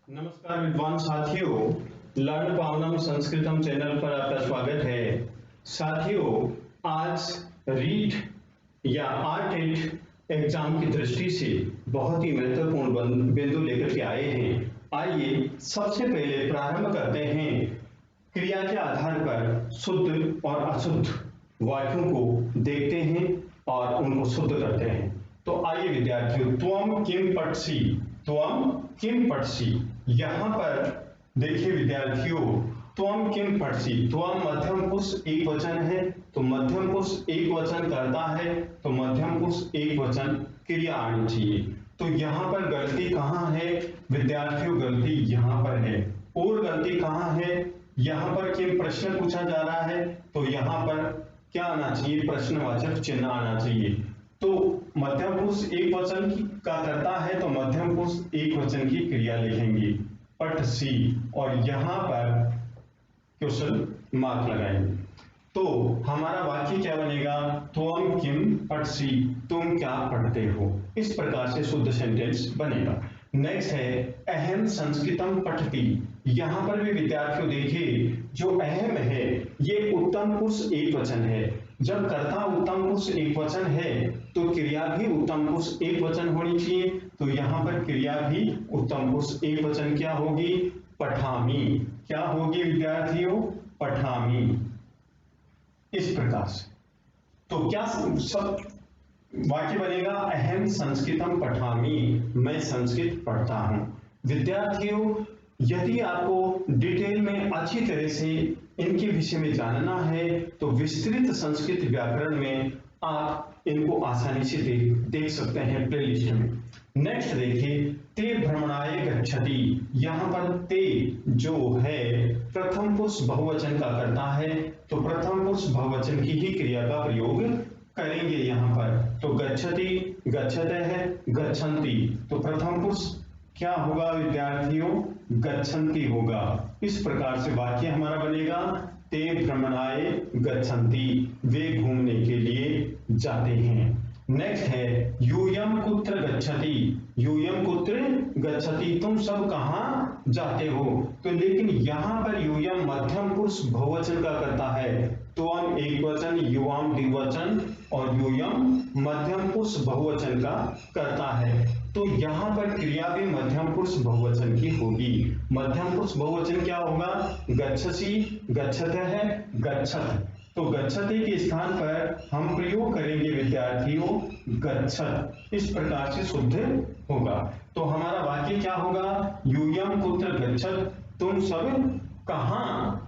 नमस्कार विद्वान साथियों, लर्न पावनम संस्कृतम चैनल पर आपका स्वागत है। साथियों, आज रीट या आरटेट एग्जाम की दृष्टि से बहुत ही महत्वपूर्ण बिंदु लेकर के आए हैं। आइए सबसे पहले प्रारंभ करते हैं क्रिया के आधार पर शुद्ध और अशुद्ध वाक्यों को देखते हैं और उनको शुद्ध करते हैं। तो आइए विद्यार्थियों, त्वम किम पठसि, त्वम किम पठसि। यहां पर देखिए विद्यार्थियों, त्वम किम पठसि, त्वम मध्यम पुरुष एक वचन है, तो मध्यम पुरुष एक वचन करता है, तो मध्यम पुरुष एक वचन क्रिया आनी चाहिए। तो यहाँ पर गलती कहाँ है विद्यार्थियों? गलती यहाँ पर है। और गलती कहाँ है? यहाँ पर किम प्रश्न पूछा जा रहा है, तो यहाँ पर क्या आना चाहिए? प्रश्नवाचक चिन्ह आना चाहिए। तो मध्यम पुरुष एक वचन का करता है, तो मध्यम पुरुष एक वचन की क्रिया लिखेंगे पठसि, और यहां पर क्वेश्चन मार्क लगाएंगे। तो हमारा वाक्य क्या बनेगा? त्वम किम पठसि, तुम क्या पढ़ते हो। इस प्रकार से शुद्ध सेंटेंस बनेगा। नेक्स्ट है अहम संस्कृतम पठति। यहां पर भी विद्यार्थियों देखिए, जो अहम है ये उत्तम पुरुष एक वचन है। जब कर्ता उत्तम पुरुष एक वचन है तो क्रिया भी उत्तम पुरुष एक वचन होनी चाहिए। तो यहाँ पर क्रिया भी उत्तम पुरुष एक वचन क्या होगी? पठामि। क्या होगी विद्यार्थियों? पठामि। इस प्रकार से तो क्या सब वाक्य बनेगा? अहम संस्कृतम पठामि, मैं संस्कृत पढ़ता हूं। विद्यार्थियों, यदि आपको डिटेल में अच्छी तरह से इनके विषय में जानना है तो विस्तृत संस्कृत व्याकरण में आप इनको आसानी से देख सकते हैं प्लेलिस्ट में। नेक्स्ट देखिए, ते भ्रमणाय गच्छति। यहाँ पर ते जो है प्रथम पुरुष बहुवचन का करता है, तो प्रथम पुरुष बहुवचन की ही क्रिया का प्रयोग करेंगे यहाँ पर। तो गच्छति, गच्छते है, गच्छन्ति, तो प्रथम पुरुष क्या होगा विद्यार्थियों? गच्छन्ति होगा। इस प्रकार से वाक्य हमारा बनेगा ते भ्रमणाय गच्छन्ति, वे घूमने के लिए जाते हैं। नेक्स्ट है यूयम कुत्र गच्छति। यूयम कुत्र गच्छति, तुम सब कहाँ जाते हो। तो लेकिन यहाँ पर यूयम मध्यम पुरुष बहुवचन का करता है, त्वम एक वचन, युवाम द्विवचन और यूयम मध्यम पुरुष बहुवचन का करता है। तो यहाँ पर क्रिया भी मध्यम पुरुष बहुवचन की होगी। मध्यम पुरुष बहुवचन क्या होगा? गच्छसि, गच्छतः, गच्छत। तो गच्छति के स्थान पर हम प्रयोग करेंगे विद्यार्थियों गच्छत। इस प्रकार से शुद्ध होगा। तो हमारा वाक्य क्या होगा? यूयम कुत्र गच्छत, तुम सब कहाँ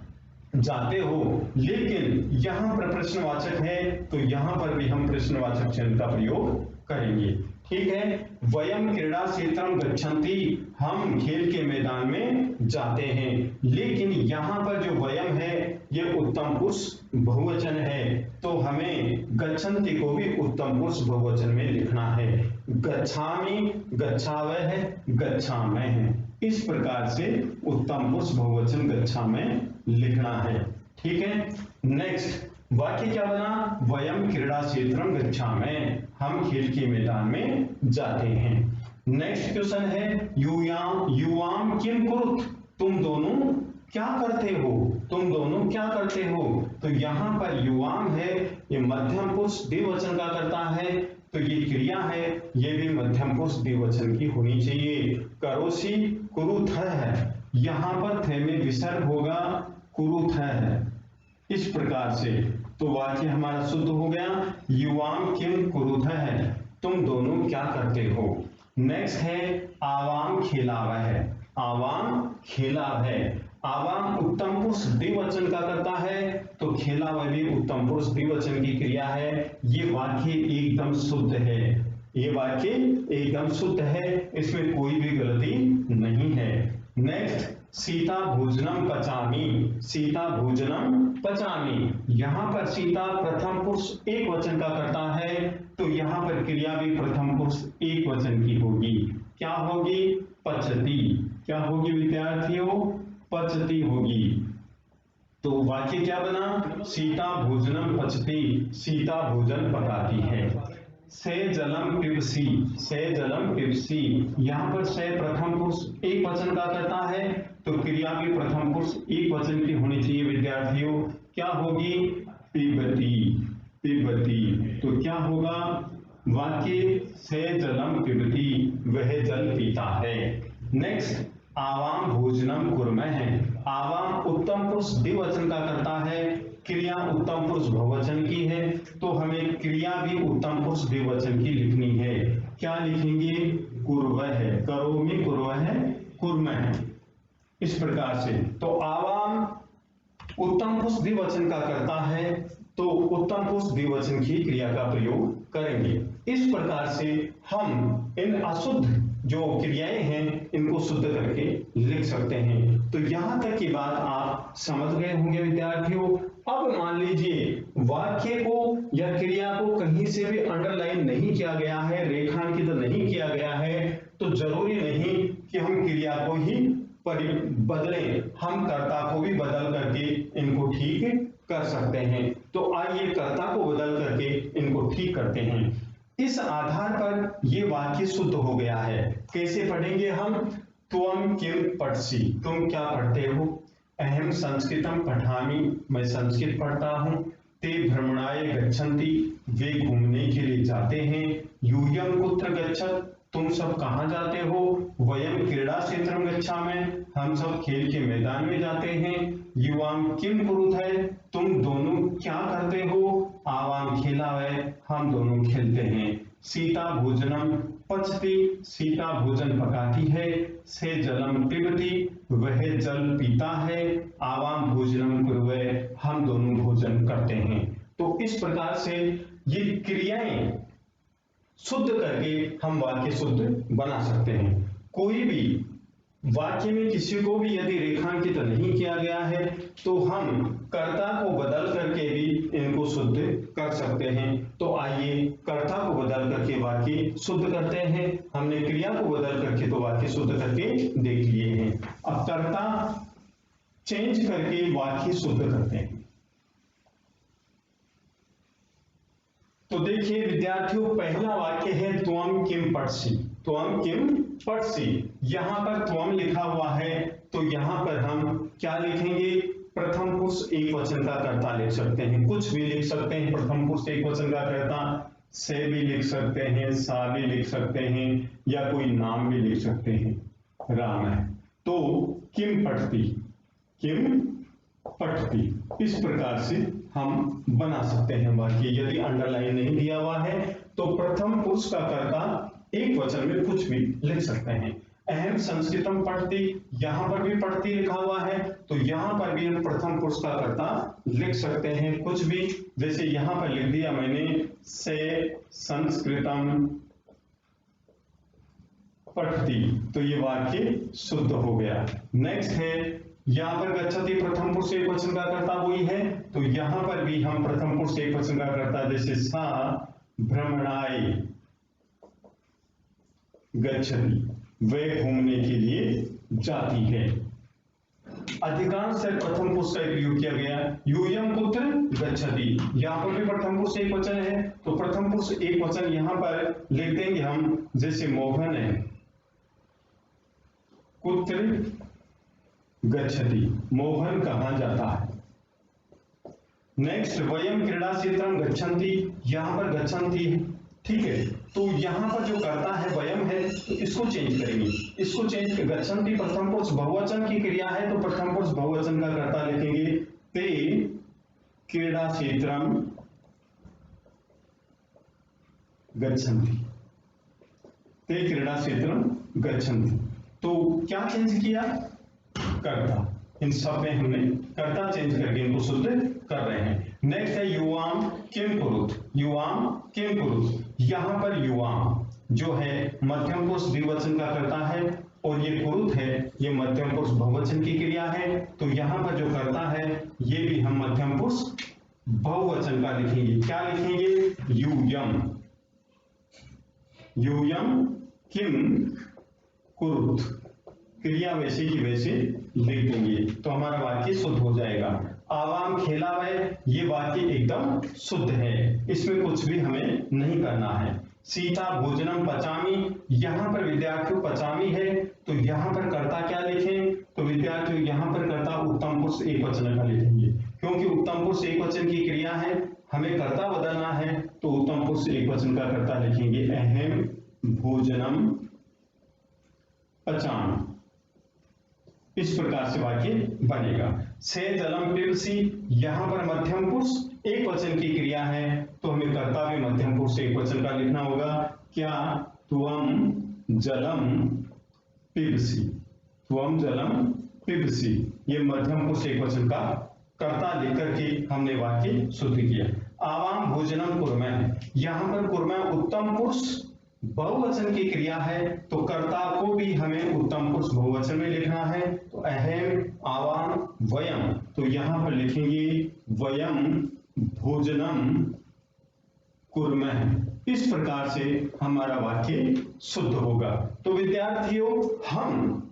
जाते हो। लेकिन यहाँ पर प्रश्नवाचक है, तो यहाँ पर भी हम प्रश्नवाचक चिन्ह का प्रयोग करेंगे। ठीक है। वयम क्रीड़ा क्षेत्रम गच्छन्ति, हम खेल के मैदान में जाते हैं। लेकिन यहाँ पर जो वयम है ये उत्तम पुरुष बहुवचन है, तो हमें गच्छन्ति को भी उत्तम पुरुष बहुवचन में लिखना है। गच्छामि, गच्छावः, गच्छामः। इस प्रकार से उत्तम पुरुष बहुवचन गच्छामः लिखना है। ठीक है। नेक्स्ट वाक्य क्या बना? वयम क्रीड़ा क्षेत्रम गच्छामः, हम खेल के मैदान में जाते हैं। नेक्स्ट क्वेश्चन है युवाम किम कुरुत, तुम दोनों क्या करते हो। तुम दोनों क्या करते हो। तो यहाँ पर युवाम है, ये मध्यम पुरुष द्विवचन का करता है, तो ये क्रिया है, ये भी मध्यम पुरुष द्विवचन की होनी चाहिए। करोसि कुरुथः है, यहाँ पर थे में विसर्ग होगा, कुरुथः है। इस प्रकार से तो वाक्य हमारा शुद्ध हो गया। युवाम किम कुरुथः है, तुम दोनों क्या करते हो। नेक्स्ट है आवाम खेलावः है। आवाम खेलावः, आवाम उत्तम पुरुष द्विवचन का करता है, तो खेलावः भी उत्तम पुरुष द्विवचन की क्रिया है। ये वाक्य एकदम शुद्ध है। ये वाक्य एकदम शुद्ध है, इसमें कोई भी गलती नहीं है। नेक्स्ट सीता भोजनम पचामि, सीता भोजनम पचामि। यहाँ पर सीता प्रथम पुरुष एक वचन का करता है, तो यहाँ पर क्रिया भी प्रथम पुरुष एक वचन की होगी। क्या होगी? पचति। क्या होगी विद्यार्थियों? पचति होगी। तो वाक्य क्या बना? सीता भोजनम पचति, सीता भोजन पकाती है। से जलम पिबसी, से जलम पिबसी। यहाँ पर से प्रथम पुरुष एक वचन का करता है, तो क्रिया भी प्रथम पुरुष एक वचन की होनी चाहिए विद्यार्थियों। क्या होगी? पिबती, पिबती। तो क्या होगा वाक्य? से जलम पिबती, वह जल पीता है। नेक्स्ट, आवाम भोजनम कुर्मः है। आवाम उत्तम पुरुष द्विवचन का करता है, क्रिया उत्तम पुरुष बहुवचन की है, तो हमें क्रिया भी उत्तम पुरुष द्विवचन की लिखनी है। क्या लिखेंगे? कुर्वः, करोमि कुर्वः, कुर्मः, इस प्रकार से। तो आवाम उत्तम पुरुष द्विवचन का करता है, तो उत्तम पुरुष द्विवचन की क्रिया का प्रयोग करेंगे। इस प्रकार से हम इन अशुद्ध जो क्रियाएं हैं इनको शुद्ध करके लिख सकते हैं। तो यहां तक की बात आप समझ गए होंगे विद्यार्थियों। अब मान लीजिए वाक्य को या क्रिया को कहीं से भी अंडरलाइन नहीं किया गया है, रेखांकित नहीं किया गया है, तो जरूरी नहीं कि हम क्रिया को ही बदलें, हम कर्ता को भी बदल करके इनको ठीक कर सकते हैं। तो आइए कर्ता को बदल करके इनको ठीक करते हैं। इस आधार पर ये वाक्य शुद्ध हो गया है। कैसे पढ़ेंगे हम? त्वम किम पठसि, तुम क्या पढ़ते हो? अहम संस्कृतम पठामि, मैं संस्कृत पढ़ता हूं। ते भ्रमणाय गच्छन्ति, वे घूमने के लिए जाते हैं। यूयं कुत्र गच्छत, तुम सब कहां जाते हो? वयम क्रीड़ा क्षेत्रम गच्छामः, हम सब खेल के मैदान में जाते हैं। युवाम किम कुरुतः, तुम दोनों क्या करते हो? आवाम खेलावः, हम दोनों खेलते हैं। सीता भोजनम पचति, सीता भोजन पकाती है। से जलम पिबति, वह जल पीता है। आवाम भोजनम कुर्वः, हम दोनों भोजन करते हैं। तो इस प्रकार से ये क्रियाएं शुद्ध करके हम वाक्य शुद्ध बना सकते हैं। कोई भी वाक्य में किसी को भी यदि रेखांकित नहीं किया गया है तो हम कर्ता को बदल करके भी इनको शुद्ध कर सकते हैं। तो आइए कर्ता को बदल करके वाक्य शुद्ध करते हैं। हमने क्रिया को बदल करके तो वाक्य शुद्ध करके देख लिए हैं। अब कर्ता चेंज करके वाक्य शुद्ध करते हैं। तो देखिए विद्यार्थियों, पहला वाक्य है त्वम किम पठसि, त्वम किम पठसि। यहां पर त्वम लिखा हुआ है, तो यहां पर हम क्या लिखेंगे? प्रथम पुरुष एक वचन का कर्ता लिख सकते हैं, कुछ भी लिख सकते हैं। प्रथम पुरुष एक वचन का कर्ता से भी लिख सकते हैं, सा भी लिख सकते हैं, या कोई नाम भी लिख सकते हैं, राम है। तो किम पठति, किम पठति, इस प्रकार से हम बना सकते हैं वाक्य। यदि अंडरलाइन नहीं दिया हुआ है तो प्रथम पुरुष का कर्ता एक वचन में कुछ भी लिख सकते हैं। अहम संस्कृतम पठति, यहां पर भी पठति लिखा हुआ है, तो यहां पर भी हम प्रथम पुरुष का कर्ता लिख सकते हैं कुछ भी। जैसे यहां पर लिख दिया मैंने, से संस्कृतम पठति, तो ये वाक्य शुद्ध हो गया। नेक्स्ट है, यहां पर गच्छति प्रथम पुरुष एक वचन का कर्ता वही है, तो यहां पर भी हम प्रथम पुरुष एक वचन का कर्ता, जैसे सा भ्रमणाय गच्छति, वे घूमने के लिए जाती है। अधिकांश से प्रथम पुरुष का प्रयोग किया गया। यूयम कुत्र गच्छति, यहां पर भी प्रथम पुरुष एक वचन है, तो प्रथम पुरुष एक वचन यहां पर लिख देंगे हम, जैसे मोहन है कुत्र गच्छति, मोहन कहां जाता है। नेक्स्ट, वयम क्रीड़ा क्षेत्रम गच्छन्ति, यहां पर गच्छन्ति है, ठीक है। तो यहां पर जो करता है वयम है, तो इसको चेंज करेंगे, इसको चेंज। गच्छन्ति प्रथम पुरुष बहुवचन की क्रिया है, तो प्रथम पुरुष बहुवचन का कर्ता लिखेंगे। ते क्रीड़ा क्षेत्रम गच्छन्ति, ते क्रीड़ा क्षेत्रम गच्छन्ति। तो क्या चेंज किया? कर्ता। इन सब में हमने कर्ता चेंज करके इनको शुद्ध कर रहे हैं। नेक्स्ट है युवाम किम कुरुत, युवाम किम कुरुत, यहां पर युवाम जो है मध्यम पुरुष द्विवचन का कर्ता है, और ये कुरुत है ये मध्यम पुरुष बहुवचन की क्रिया है। तो यहां पर जो कर्ता है ये भी हम मध्यम पुरुष बहुवचन का लिखेंगे। क्या लिखेंगे? यूयम, यूयम किम कुरुत, क्रिया वैसे की वैसे लिख देंगे, तो हमारा वाक्य शुद्ध हो जाएगा। आवाम खेलावे, ये वाक्य एकदम शुद्ध है, इसमें कुछ भी हमें नहीं करना है। सीता भोजनम पचामी, यहां पर विद्यार्थियों पचामी है, तो यहां पर कर्ता क्या लिखें? तो विद्यार्थियों यहां पर कर्ता उत्तम पुरुष एक वचन का लिखेंगे, क्योंकि उत्तम पुरुष एक वचन की क्रिया है, हमें कर्ता बदलना है, तो उत्तम पुरुष एक वचन का कर्ता लिखेंगे, अहम भोजनम पचामी। इस प्रकार से वाक्य बनेगा। से जलम पिबसी, यहां पर मध्यम पुरुष एक वचन की क्रिया है, तो हमें कर्ता भी मध्यम पुरुष एक वचन का लिखना होगा। क्या? त्वम जलम पिबसी, त्वम जलम पिबसी, ये मध्यम पुरुष एक वचन का कर्ता लिख करके हमने वाक्य शुद्ध किया। आवाम भोजनम कुर्मः, यहां पर कुर्मः उत्तम पुरुष बहुवचन की क्रिया है, तो कर्ता को भी हमें उत्तम पुरुष बहुवचन में लिखना है, तो अहम आवाम वयम, तो यहां पर लिखेंगे वयम भोजनम कुर्मः। इस प्रकार से हमारा वाक्य शुद्ध होगा। तो विद्यार्थियों, हम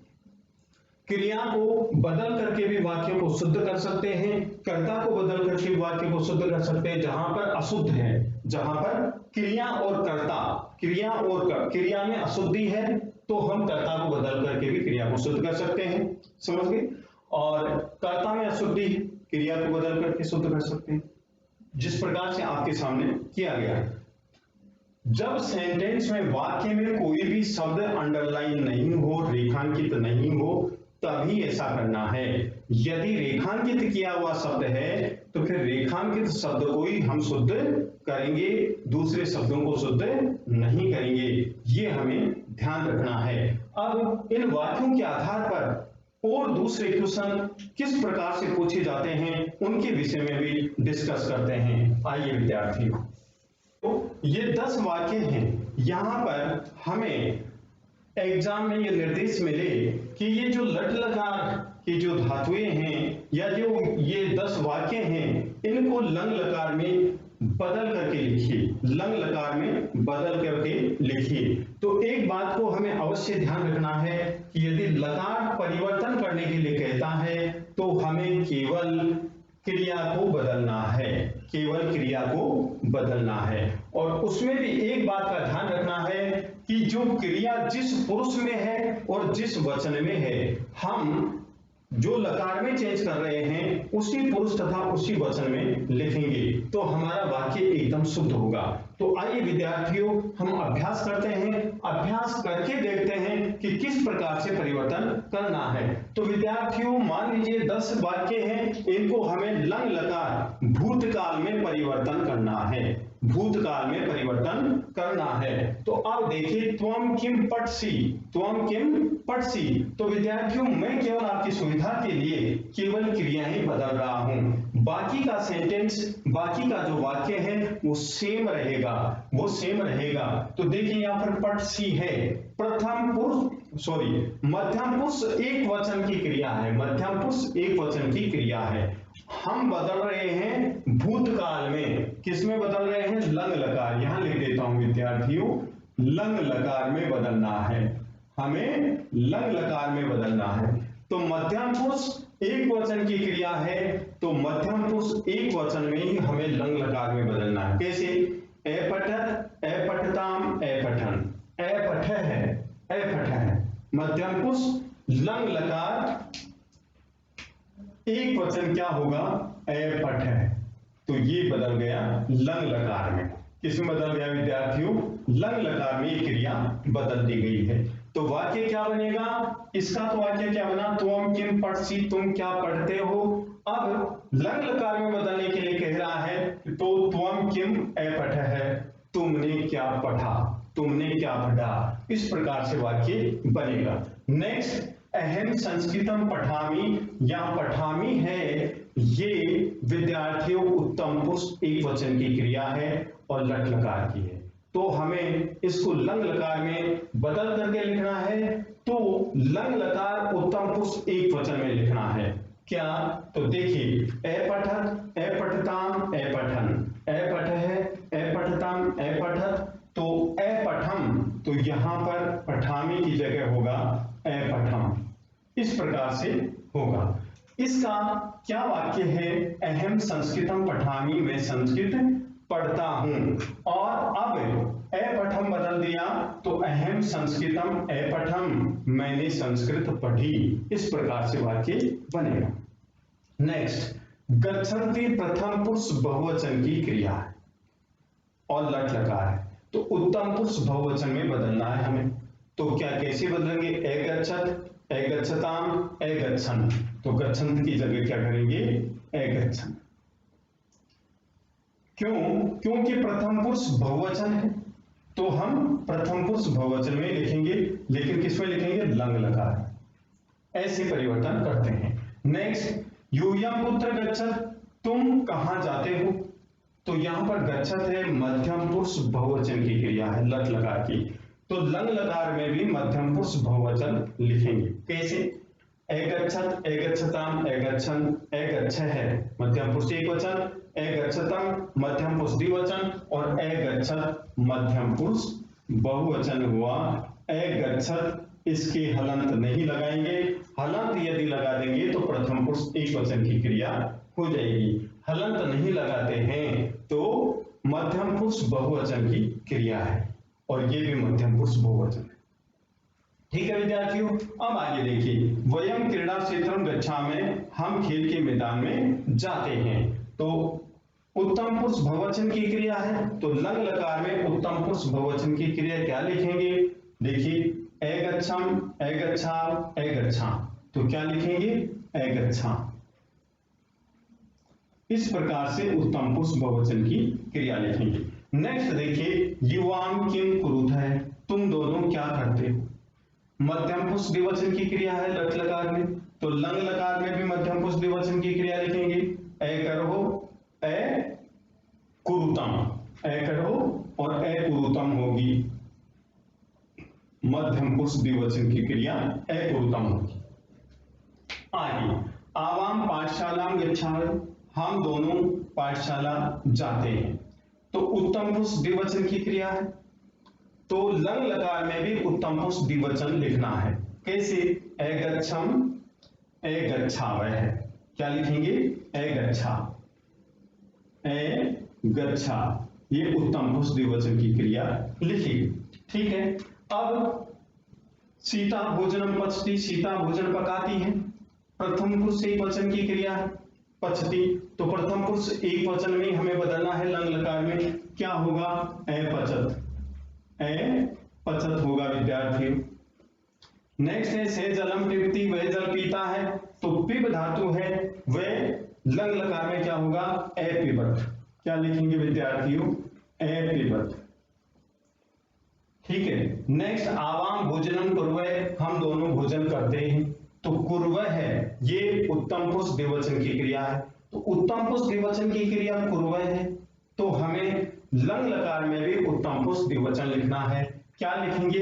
क्रिया को बदल करके भी वाक्य को शुद्ध कर सकते हैं, कर्ता को बदल करके वाक्य को शुद्ध कर सकते हैं। जहां पर अशुद्ध है, जहां पर क्रिया और कर्ता, क्रिया में अशुद्धि है, तो हम कर्ता को बदल करके भी क्रिया को शुद्ध कर सकते हैं, समझ गए? और कर्ता में अशुद्धि, क्रिया को बदल करके शुद्ध कर सकते हैं, जिस प्रकार से आपके सामने किया गया है। जब सेंटेंस में, वाक्य में कोई भी शब्द अंडरलाइन नहीं हो, रेखांकित नहीं हो, तभी ऐसा करना है। यदि रेखांकित किया हुआ शब्द है, तो फिर रेखांकित शब्द को ही हम शुद्ध करेंगे, दूसरे शब्दों को शुद्ध नहीं करेंगे, ये हमें ध्यान रखना है। अब इन वाक्यों के आधार पर और दूसरे क्वेश्चन किस प्रकार से पूछे जाते हैं, उनके विषय में भी डिस्कस करते हैं। आइए विद्यार्थियों, तो ये 10 वाक्य हैं। यहां पर हमें एग्जाम में ये निर्देश मिले कि ये जो लट लकार की जो धातुएं हैं, या जो ये 10 वाक्य हैं, इनको लंग लकार में बदल करके लिखिए, लंग लकार में बदल करके लिखिए। तो एक बात को हमें अवश्य ध्यान रखना है कि यदि लकार परिवर्तन करने के लिए कहता है, तो हमें केवल क्रिया को बदलना है, केवल क्रिया को बदलना है। और उसमें भी एक बात का ध्यान रखना है कि जो क्रिया जिस पुरुष में है और जिस वचन में है, हम जो लकार में चेंज कर रहे हैं, उसी पुरुष तथा उसी वचन में लिखेंगे, तो हमारा वाक्य एकदम शुद्ध होगा। तो आइए विद्यार्थियों, हम अभ्यास करते हैं, अभ्यास करके देखते हैं कि किस प्रकार से परिवर्तन करना है। तो विद्यार्थियों, मान लीजिए 10 वाक्य हैं, इनको हमें लंग लकार भूतकाल में परिवर्तन करना है, भूतकाल में परिवर्तन करना है। तो अब देखिए, त्वम किम पठसी, त्वम किम पठसी। तो विद्यार्थियों, मैं केवल आपकी सुविधा के लिए केवल क्रिया ही बदल रहा हूं, बाकी का सेंटेंस, बाकी का जो वाक्य है वो सेम रहेगा, वो सेम रहेगा। तो देखिए यहां पर पठसी है, प्रथम पुरुष, मध्यम पुरुष एक वचन की क्रिया है, मध्यम पुरुष एक वचन की क्रिया है। हम बदल रहे हैं भूतकाल में, किसमें बदल रहे हैं? लंग लकार। यहां लिख देता हूं विद्यार्थियों, लंग लकार में बदलना है, हमें लंग लकार में बदलना है। तो मध्यम पुरुष एक वचन की क्रिया है, तो मध्यम पुरुष एक वचन में ही हमें लंग लकार में बदलना है। कैसे? अपठत, अपठताम, अपठन, अपठ है, अपठ है, मध्यम पुरुष लंग लकार एक वचन क्या होगा? अपठ है। तो ये बदल गया लंग लकार में। किसमें बदल गया विद्यार्थियों? लंग लकार में क्रिया बदल दी गई है। तो वाक्य क्या बनेगा इसका? तो वाक्य क्या बना? तुम किम पठसी, तुम क्या पढ़ते हो। अब लंग लकार में बदलने के लिए कह रहा है, तो तुम किम अपठ है, तुमने क्या पढ़ा, तुमने क्या पढ़ा। इस प्रकार से वाक्य बनेगा। नेक्स्ट, अहम संस्कृतम पठामी, या पठामी है, ये विद्यार्थियों उत्तम पुरुष एक वचन की क्रिया है और लट लकार की है, तो हमें इसको लंग लकार में बदल करके लिखना है। तो लंग लकार उत्तम पुरुष एक वचन में लिखना है। क्या? तो देखिए, अपठत, अपठताम, अपठन, अपठ है, अपठताम, अपठत, तो अपठम, तो यहां पर पठामी की जगह होगा अपठम। इस प्रकार से होगा। इसका क्या वाक्य है? अहम संस्कृतम पठामि, मैं संस्कृत पढ़ता हूं। और अब अपठम बदल दिया तो अहम संस्कृतम अपठम, मैंने संस्कृत पढ़ी। इस प्रकार से वाक्य बनेगा। नेक्स्ट, गच्छन्ति प्रथम पुरुष बहुवचन की क्रिया है और लट लकार है, तो उत्तम पुरुष बहुवचन में बदलना है हमें। तो क्या कैसे बदलेंगे? अगच्छत, अगच्छताम, अगच्छन्। तो गच्छन्ति की जगह क्या करेंगे? अगच्छन्। क्यों? क्योंकि प्रथम पुरुष बहुवचन है, तो हम प्रथम पुरुष बहुवचन में लिखेंगे, लेकिन किसमें लिखेंगे? लंग लकार। ऐसे परिवर्तन करते हैं। नेक्स्ट, यूयम पुत्र गच्छत, तुम कहां जाते हो? तो यहां पर गच्छत है, मध्यम पुरुष बहुवचन की क्रिया है, लट लकार की, तो लंग लकार में भी मध्यम पुरुष बहुवचन लिखेंगे। कैसे? अगच्छत, अगच्छताम, अगच्छन्, अगच्छ है मध्यम पुरुष एकवचन, अगच्छतम मध्यम पुरुष द्विवचन और अगच्छत मध्यम पुरुष बहुवचन हुआ। अगच्छत, इसके हलंत नहीं लगाएंगे, हलंत यदि लगा देंगे तो प्रथम पुरुष एकवचन की क्रिया हो जाएगी। हलंत नहीं लगाते हैं तो मध्यम पुरुष बहुवचन की क्रिया है, और ये भी मध्यम पुरुष बहुवचन है। ठीक है विद्यार्थियों, अब आगे देखिए, वयम क्रीड़ा क्षेत्रम गच्छामि, हम खेल के मैदान में जाते हैं। तो उत्तम पुरुष बहुवचन की क्रिया है, तो लंग लकार में उत्तम पुरुष बहुवचन की क्रिया क्या लिखेंगे? देखिए, अगच्छम, अगच्छा, अगच्छा, तो क्या लिखेंगे? अगच्छा। इस प्रकार से उत्तम पुरुष बहुवचन की क्रिया लिखेंगे। नेक्स्ट देखिए, युवाम किम कुरुत है, तुम दोनों क्या करते हो? मध्यम पुरुष द्विवचन की क्रिया है लट लकार में, तो लंग लकार में भी मध्यम पुरुष द्विवचन की क्रिया लिखेंगे। ए करो, ए कुरुतम, ए करो और ए कुरुतम होगी मध्यम पुरुष द्विवचन की क्रिया, ए कुरुतम होगी। आगे, आवाम पाठशालाम गच्छामि, हम दोनों पाठशाला जाते हैं, तो उत्तम पुरुष द्विवचन की क्रिया है, तो लंग लकार में भी उत्तम पुरुष द्विवचन लिखना है। कैसे? अगच्छम, अगच्छावः, क्या लिखेंगे? अगच्छा, अगच्छा, ये उत्तम पुरुष द्विवचन की क्रिया लिखेंगे। ठीक है। अब सीता भोजनम पचती, सीता भोजन पकाती है, प्रथम पुरुष एक वचन की क्रिया है पचती, तो प्रथम पुरुष एक वचन में हमें बदलना है लंग लकार में, क्या होगा? अपचत, अपचत होगा विद्यार्थियों। नेक्स्ट है, से जलम पिबती, वह जल पीता है, तो पिब धातु है, वह लंग लकार में क्या होगा? अपिबत, क्या लिखेंगे विद्यार्थियों? अपिबत। ठीक है। नेक्स्ट, आवाम भोजनम कुर्वः, हम दोनों भोजन करते हैं, तो कुर्वः है, ये उत्तम पुरुष द्विवचन की क्रिया है, तो उत्तम पुरुष द्विवचन की क्रिया कुर्वः है, तो हमें लंग लकार में भी उत्तम पुरुष द्विवचन लिखना है। क्या लिखेंगे?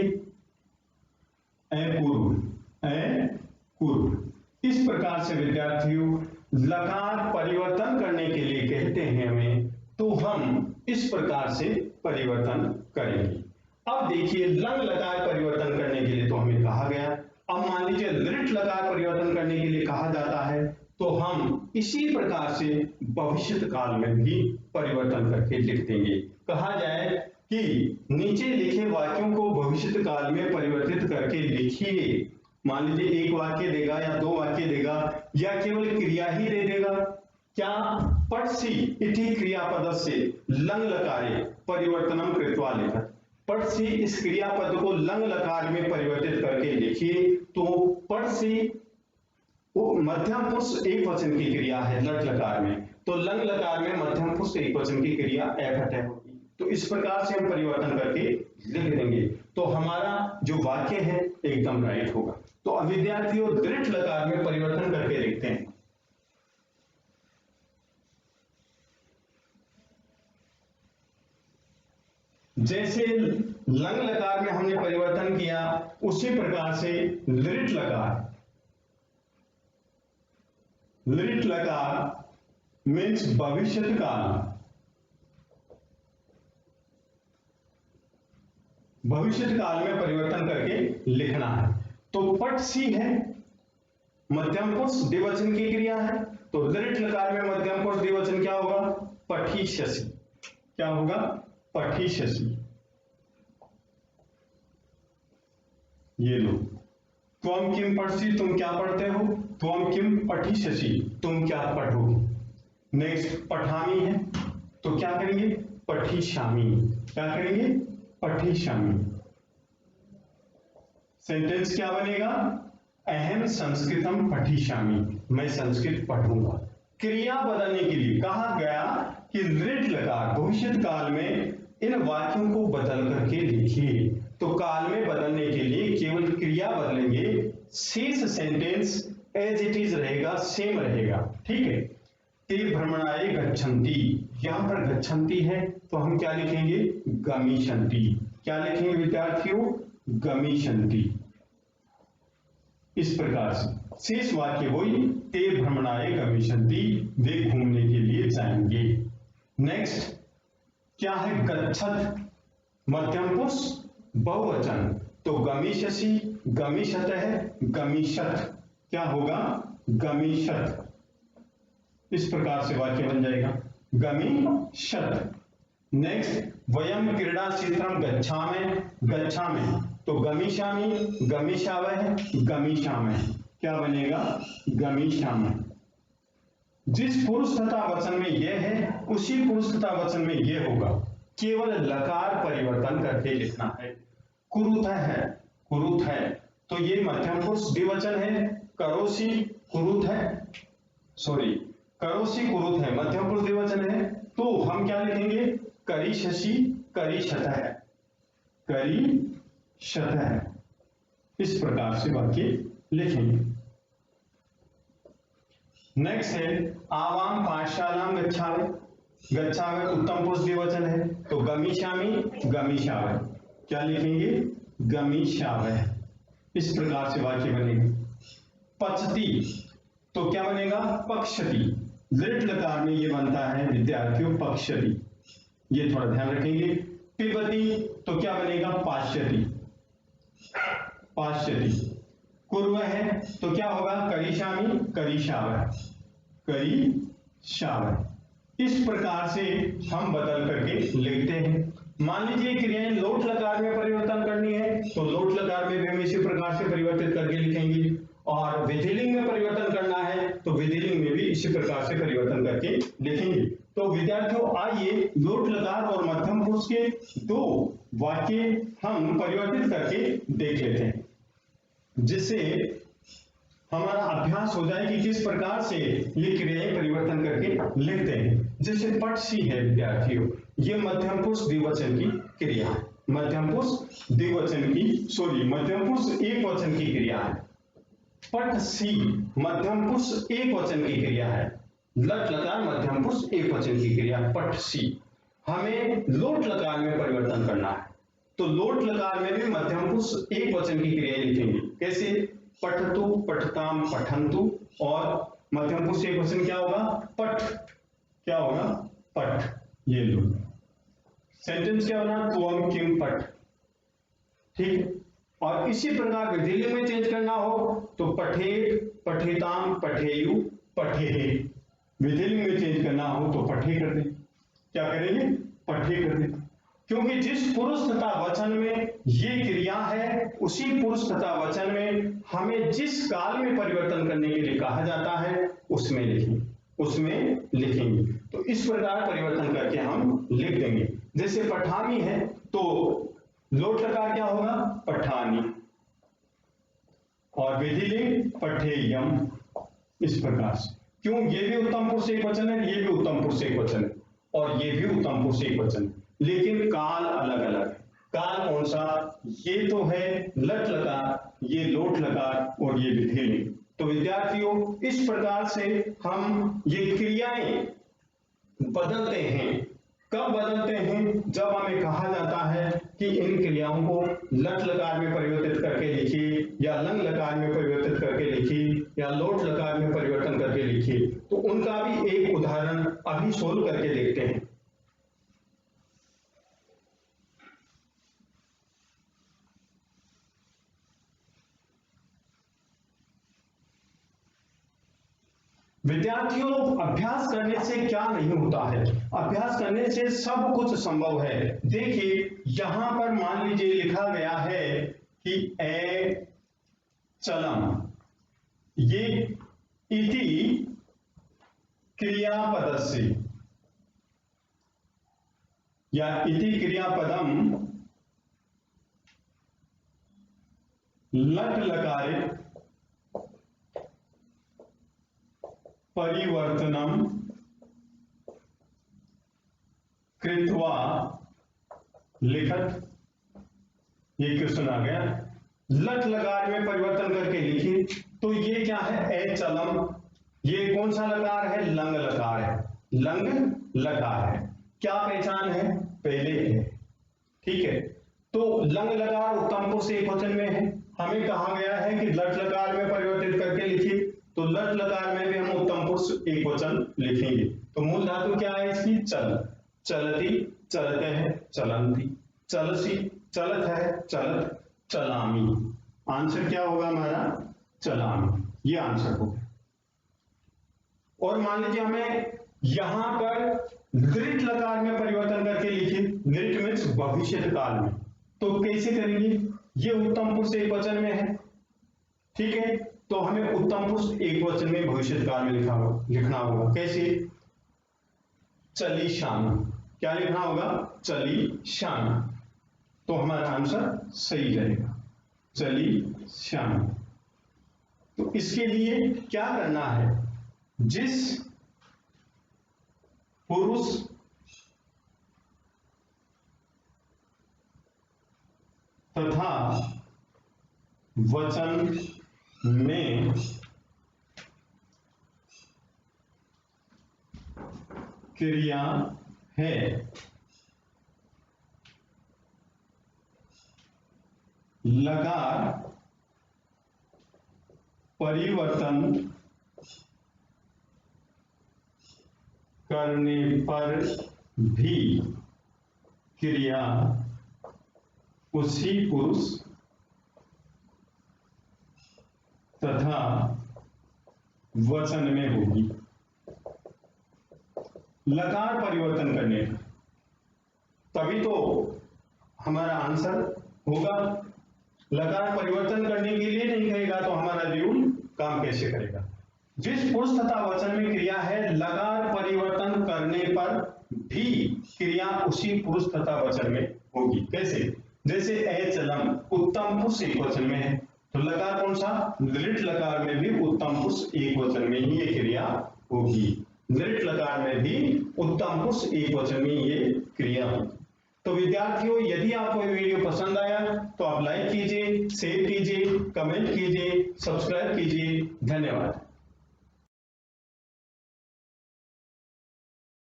अपूर्व, अपूर्व। इस प्रकार से विद्यार्थियों लकार परिवर्तन करने के लिए कहते हैं हमें, तो हम इस प्रकार से परिवर्तन करेंगे। अब देखिए, लंग लकार परिवर्तन करने के लिए तो हमें कहा गया, अब मान लीजिए लिट लकार परिवर्तन करने के लिए कहा जाता है, तो हम इसी प्रकार से भविष्य काल में भी परिवर्तन करके लिख देंगे। कहा जाए कि नीचे लिखे वाक्यों को भविष्य काल में परिवर्तित करके लिखिए। मान लीजिए एक वाक्य देगा या दो वाक्य देगा या केवल क्रिया ही दे देगा। क्या? पठसी इति क्रियापद से लंग लकारे परिवर्तनम कृत्वा लिखत, पठसी इस क्रियापद को लंग लकार में परिवर्तित करके लिखिए। तो पठसी मध्यम पुरुष एक वचन की क्रिया है लट लकार में, तो लंग लकार में मध्यम पुरुष एक वचन की क्रिया अपठ्य होगी। तो इस प्रकार से हम परिवर्तन करके लिख देंगे, तो हमारा जो वाक्य है एकदम राइट होगा। तो अब विद्यार्थियों दृढ़ लकार में परिवर्तन करके लिखते हैं। जैसे लंग लकार में हमने परिवर्तन किया, उसी प्रकार से लिट लकार, लिट लकार मीन्स भविष्य काल, भविष्य काल में परिवर्तन करके लिखना है। तो पठसी है मध्यम पुरुष द्विवचन की क्रिया है, तो दृढ़ लकार में मध्यम पुरुष द्विवचन क्या होगा? पठिष्यसि। क्या होगा? पठिष्यसि। ये लो, त्वम किम पठसि, तुम क्या पढ़ते हो? त्वम किम पठिष्यसि, तुम क्या पढ़ोगे? नेक्स्ट पठामी है, तो क्या करेंगे? पठिष्यामि। क्या करेंगे? पठिष्यामि। सेंटेंस क्या बनेगा? अहम संस्कृतम पठिष्यामि, मैं संस्कृत पढ़ूंगा। क्रिया बदलने के लिए कहा गया कि दृढ़ लकार भविष्य काल में इन वाक्यों को बदल करके लिखिए। तो काल में बदलने के लिए केवल क्रिया बदलेंगे, शेष सेंटेंस एज इट इज रहेगा, सेम रहेगा। ठीक है। ते भ्रमणाय गच्छन्ति, यहां पर गच्छन्ति है तो हम क्या लिखेंगे? गमिष्यन्ति। क्या लिखेंगे विद्यार्थियों? गमिष्यन्ति। इस प्रकार से शेष वाक्य वही, ते भ्रमणाय गमिष्यन्ति, वे घूमने के लिए जाएंगे। नेक्स्ट क्या है? गच्छत मध्यम पुरुष बहुवचन, तो गमिष्यसि, गमिष्यतः, गमिष्यत। क्या होगा? गमिष्यत। इस प्रकार से वाक्य बन जाएगा, गमिष्यत। नेक्स्ट वयम क्रीड़ा क्षेत्रम गच्छामः, गच्छामः, तो गमिष्यामि, गमिष्यावः, गमिष्यामः। क्या बनेगा? गमिष्यामः। जिस पुरुष तथा वचन में यह है उसी पुरुष तथा वचन में यह होगा, केवल लकार परिवर्तन करके लिखना है। कुरुथ है, कुरुथ है, तो ये मध्यम पुरुष द्विवचन है। करोसि कुरुथ है, सॉरी, करोसि कुरुथ है, मध्यम पुरुष द्विवचन है, तो हम क्या लिखेंगे? करिष्यसि, करिष्यतः, करिष्यतः। इस प्रकार से वाक्य लिखेंगे। नेक्स्ट है आवाम पाठशालाम गच्छामि, गच्छामि उत्तम पुरुष द्विवचन है, तो गमिष्यामि, गमिष्यावः। क्या लिखेंगे? गमिष्यावः। इस प्रकार से वाक्य बनेगा। पचति, तो क्या बनेगा? पक्षति। दृढ़ लकार में ये बनता है विद्यार्थियों पक्षति, ये थोड़ा ध्यान रखेंगे। पिबति, तो क्या बनेगा? पाश्यति, पाश्यति। कुर्व है, तो क्या होगा? करिष्यामि, करिष्यावः, करिष्यावः। इस प्रकार से हम बदल करके लिखते हैं। मान लीजिए क्रियाएं लोट लकार में परिवर्तन करनी है, तो लोट लकार में भी हम इसी प्रकार से परिवर्तित करके लिखेंगे, और विधिलिंग में परिवर्तन करना है तो विधिलिंग में भी इसी प्रकार से परिवर्तन करके लिखेंगे। तो विद्यार्थियों आइए लोट लकार और मध्यम पुरुष के दो वाक्य हम परिवर्तित करके देख लेते हैं, जिससे हमारा अभ्यास हो जाए कि किस प्रकार से ये क्रियाएं परिवर्तन करके लिखते हैं। जैसे पठसी है विद्यार्थियों, ये मध्यम पुरुष द्विवचन की क्रिया है, मध्यम पुरुष द्विवचन की, सॉरी, मध्यम पुरुष एक वचन की क्रिया है। पठसी मध्यम पुरुष एक वचन की क्रिया है। लट लकार मध्यम पुरुष एक वचन की क्रिया पठसी। हमें लोट लकार में परिवर्तन करना है, तो लोट लकार में भी मध्यम पुरुष एक वचन की क्रियाएं लिखेंगे। कैसे? पठतु, पठताम, पठन्तु, और मध्यम पुरुष एक वचन क्या होगा? पठ। क्या होगा? पठ। ये लो, सेंटेंस क्या बना? त्वम किम पठ। ठीक है। और इसी प्रकार विधिलिंग में चेंज करना हो तो पठेत, पठेताम, पठेयु, पठेहे। विधिलिंग में चेंज करना हो तो पठे कर दे। क्या करेंगे? पठे कर दे। क्योंकि जिस पुरुष तथा वचन में ये क्रिया है उसी पुरुष तथा वचन में हमें जिस काल में परिवर्तन करने के लिए कहा जाता है उसमें लिखेंगे, उसमें लिखेंगे। तो इस प्रकार परिवर्तन करके हम लिख देंगे। जैसे पठामी है तो लोट लकार क्या होगा? पठानी, और विधिलिंग पठेयम। इस प्रकार से, क्यों? ये भी उत्तम पुरुष एक वचन है, ये भी उत्तम पुरुष एक वचन है, और ये भी उत्तम पुरुष एक वचन है, लेकिन काल अलग अलग है। काल कौन सा? ये तो है लट लकार, ये लोट लकार, और ये विधिलिंग। तो विद्यार्थियों इस प्रकार से हम ये क्रियाएं बदलते हैं। कब बदलते हैं? जब हमें कहा जाता है कि इन क्रियाओं को लट लकार में परिवर्तित करके लिखिए, या लंग लकार में परिवर्तित करके लिखिए, या लोट लकार में परिवर्तन करके लिखिए। तो उनका भी एक उदाहरण अभी सोल्व करके देखते हैं। विद्यार्थियों, अभ्यास करने से क्या नहीं होता है? अभ्यास करने से सब कुछ संभव है। देखिए यहां पर मान लीजिए लिखा गया है कि ए चलम, ये इति क्रियापदस्य या इति क्रियापदम लट लकारे परिवर्तनम कृत्वा लिखत। ये क्वेश्चन आ गया, लट लकार में परिवर्तन करके लिखिए। तो ये क्या है? ए चलम, ये कौन सा लकार है? लंग लकार है, लंग लकार है। क्या पहचान है? पहले है, ठीक है। तो लंग लकार उत्तम पुरुष एकवचन में है, हमें कहा गया है कि लट लकार में परिवर्तित करके लिखिए, तो लट लकार में भी हम उत्तम पुरुष एकवचन लिखेंगे। तो मूल धातु क्या है इसकी? चल, चलती, चलते हैं, चलंती, चलसी, चलत है, चलत, चलामी। आंसर क्या होगा हमारा? चलामी, ये आंसर होगा। और मान लीजिए हमें यहां पर दृढ़ लकार में परिवर्तन करके लिखे, दृढ़ मीन्स भविष्य काल में, तो कैसे करेंगे? ये उत्तम पुरुष एकवचन में है, ठीक है, तो हमें उत्तम पुरुष एकवचन में भविष्य काल में लिखना होगा। कैसे? चली शाम, क्या लिखना होगा? चली शाम, तो हमारा आंसर सही रहेगा, चली शाम। तो इसके लिए क्या करना है? जिस पुरुष तथा वचन में क्रिया है, लकार परिवर्तन करने पर भी क्रिया उसी पुरुष तथा वचन में होगी। लकार परिवर्तन करने पर तभी तो हमारा आंसर होगा। लकार परिवर्तन करने के लिए नहीं कहेगा तो हमारा रूल काम कैसे करेगा? जिस पुरुष तथा वचन में क्रिया है, लकार परिवर्तन करने पर भी क्रिया उसी पुरुष तथा वचन में होगी। कैसे? जैसे ए चलम उत्तम पुरुष एकवचन में है, तो लकार कौन सा? दृढ़ लकार में भी उत्तम पुरुष एकवचन में ही ये क्रिया होगी। दृढ़ लकार में भी उत्तम पुरुष एकवचन में ये क्रिया होगी। तो विद्यार्थियों, यदि आपको ये वीडियो पसंद आया तो आप लाइक कीजिए, शेयर कीजिए, कमेंट कीजिए, सब्सक्राइब कीजिए। धन्यवाद।